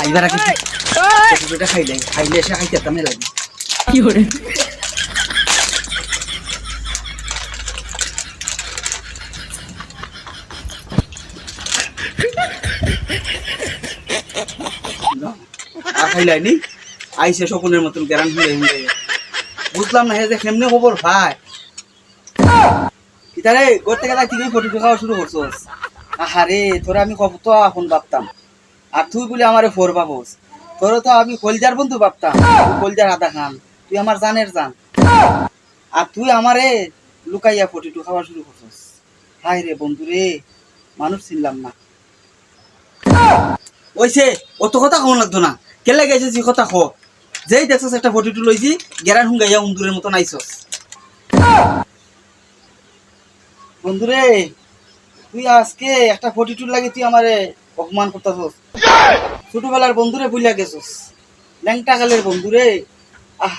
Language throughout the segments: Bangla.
এবার আগে ফটোটা খাইলে এসে খাইতে তেমনি লাগে। কি করে আর খাইলাইনি আইসে শকুনের মতন গ্যারান হয়ে বুঝলাম না হে যে কেমনে খবর ভাই ইতারে গোর থেকে তুই ফটো খাওয়া শুরু করছস। আহারে তোরা আমি কত এখন ভাবতাম আর তুই বলে আমারে ফোর পাবোস। তোর তো আমি কলজার বন্ধু ভাবতাম, কলজার আদা খান, তুই আমার জানের জান, আর তুই আমারে লুকাইয়া ফটো খাওয়া শুরু করছস। হায় রে বন্ধু রে, মানুষ চিনলাম না। ওইসে অত কথা কম লাগতো না, কেলে গেছিস কথা খ। যেই দেখছস একটা ফটো লইছি গেরান হুঙ্গাইয়া উন্দুরের মতন আইসস। বন্ধুরে তুই আজকে একটা ফটো লাগে তুই আমারে অপমান করতেছস। ছোটবেলার বন্ধুরে ভুলিয়া গেছস, ল্যাংটা কালের বন্ধুরে। আহ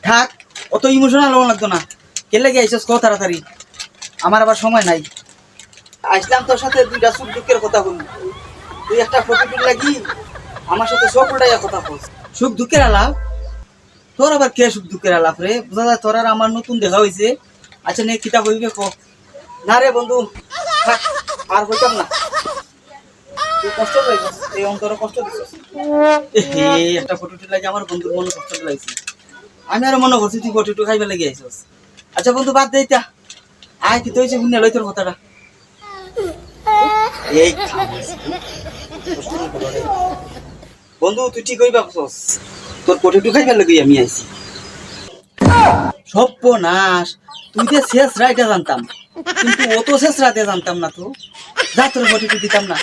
থাক, অত ইমোশনাল হওয়া লাগতো না। কেলে আইসস ক তাড়াতাড়ি, আমার আবার সময় নাই। আসলাম তোর সাথে দুইটা সুখ দুঃখের কথা বলি, তুই একটা ফটো লাগি আমার সাথে সব উল্টাইয়া কথা বল। সুখ দুঃখের আলাপ? তোর আবার কে সুখ দুঃখের আলাপ রে? বোঝা যায় তোর আর আমার নতুন দেখা হয়েছে। আচ্ছা নে কিতাব হইবে ক। না রে বন্ধু থাক, আর হইতাম না। তুই কষ্ট পাইছিস, এই অন্তরে কষ্ট দিছিস। একটা ফটো লাগে আমার বন্ধুর মনে কষ্ট লাগছে। আমি আরো মনে করছি তুই ফটো খাইবে লেগে আইছিস। আচ্ছা বন্ধু বাদ দে এটা, আয় কি তুই শুনে লই তোর কথাটা। এই বন্ধু তুই ঠিক হইবা বসস, তোর ফটো খাইবে লেগে আমি আইছি। সর্বনাশ, তুই যে শেষ রাইটা জানতাম, কিন্তু অত শেষ রাতে জানতাম না। তো যা তোর ফটো দিতাম না,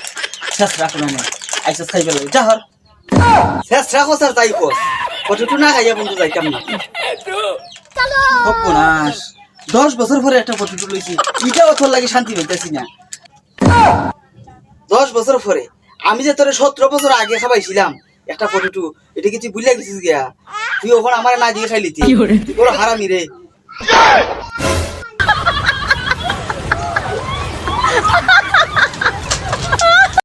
শেষ রাখো না আইসস খাইবে লাগে যা হর শেষ রাখো স্যার তাই কর। ফটো না খাইয়া বন্ধু যাইতাম না। সর্বনাশ, 10 বছর পরে একটা ফটো লইছি, এটাও তোর লাগে শান্তি পাইতেছি না। 10 বছর পরে আমি যে তোর 17 বছর আগে খাবাইছিলাম একটা ফটো, এটা কি তুই ভুলিয়া গেছিস গিয়া? তুই ওখানে আমার না দিয়ে খাইলি, তুই বড় হারামি রে।